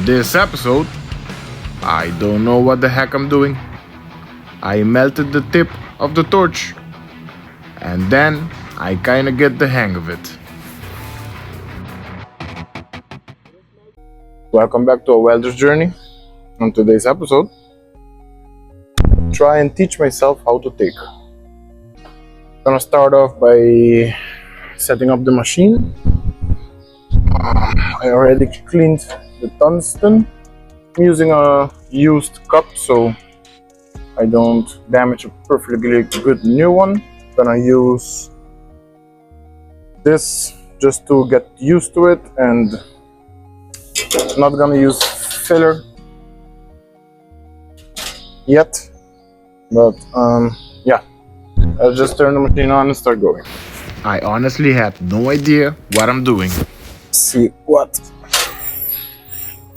this episode, I don't know what the heck I'm doing. I melted the tip of the torch, and then I kinda get the hang of it. Welcome back to a welder's journey. On today's episode, try and teach myself how to TIG. Gonna start off by setting up the machine. I already cleaned the tungsten. I'm using a used cup so I don't damage a perfectly good new one. Gonna use this just to get used to it, and not gonna use filler yet, but yeah, I'll just turn the machine on and start going. I honestly had no idea what I'm doing. See what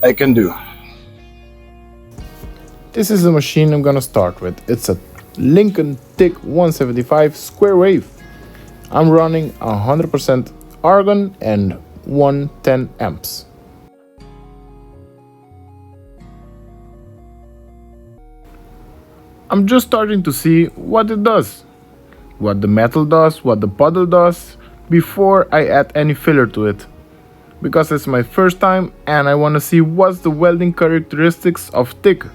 I can do. This is the machine I'm gonna start with. It's a Lincoln TIG 175 square wave. I'm running 100% argon and 110 amps. I'm just starting to see what it does, what the metal does, what the puddle does, before I add any filler to it. Because it's my first time and I want to see what's the welding characteristics of TIG.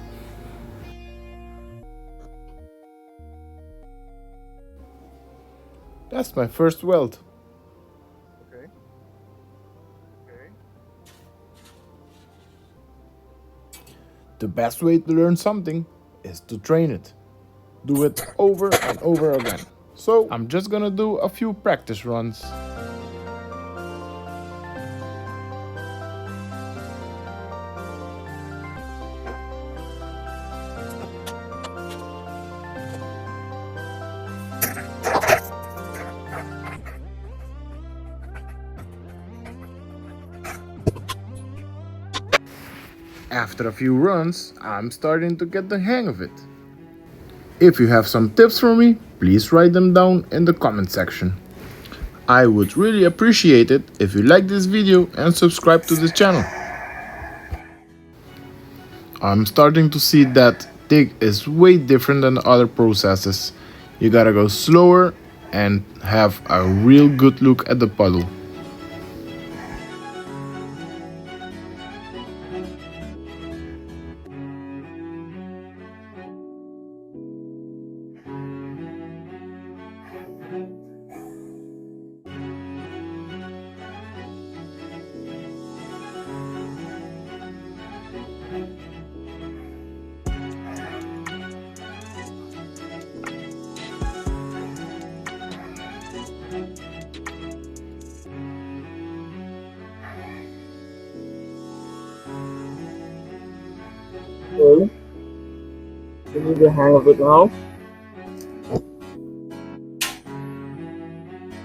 That's my first weld. Okay. The best way to learn something is to train it. Do it over and over again. So I'm just gonna do a few practice runs. After a few runs, I'm starting to get the hang of it. If you have some tips for me, please write them down in the comment section. I would really appreciate it if you like this video and subscribe to the channel. I'm starting to see that TIG is way different than other processes. You gotta go slower and have a real good look at the puddle. Okay, give me the hang of it now.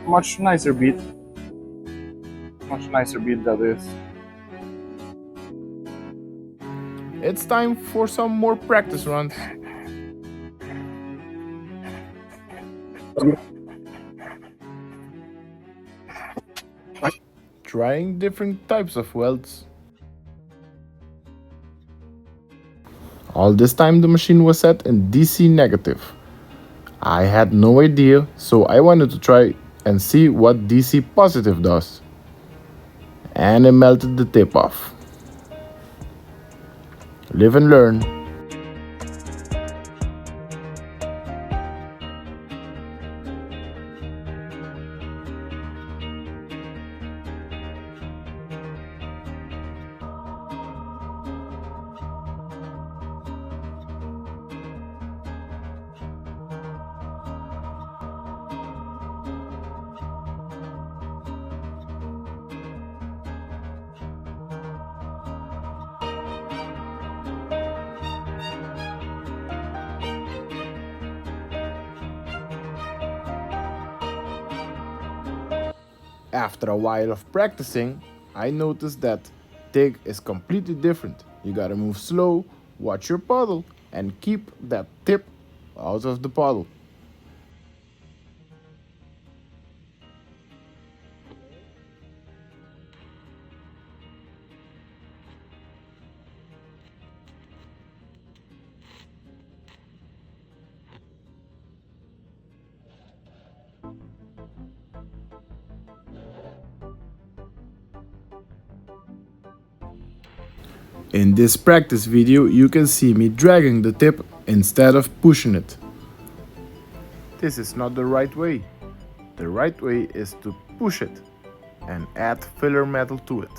Much nicer beat that is. It's time for some more practice runs. Trying different types of welds. All this time the machine was set in DC negative. I had no idea, so I wanted to try and see what DC positive does. And it melted the tip off. Live and learn. After a while of practicing, I noticed that TIG is completely different. You gotta move slow, watch your puddle, and keep that tip out of the puddle. In this practice video, you can see me dragging the tip instead of pushing it. This is not the right way. The right way is to push it and add filler metal to it.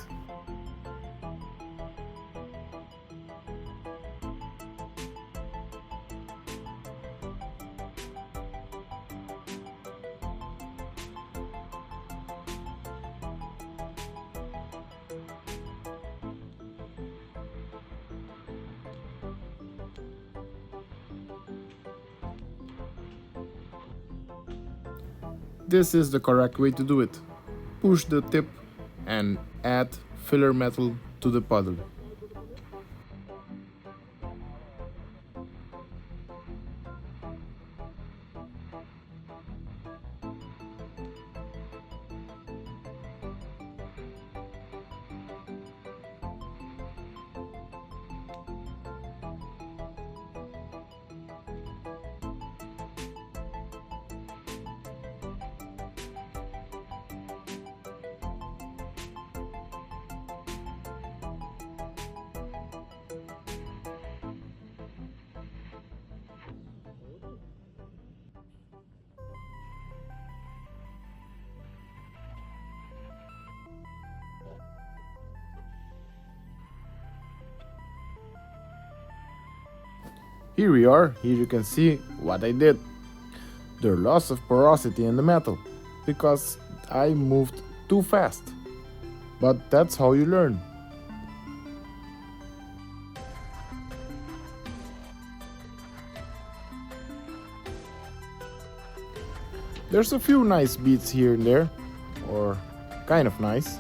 This is the correct way to do it. Push the tip and add filler metal to the puddle. Here we are. Here you can see what I did. There's loss of porosity in the metal because I moved too fast. But that's how you learn. There's a few nice beats here and there, or kind of nice,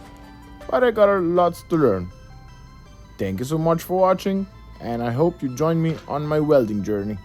but I got lots to learn. Thank you so much for watching, and I hope you join me on my welding journey.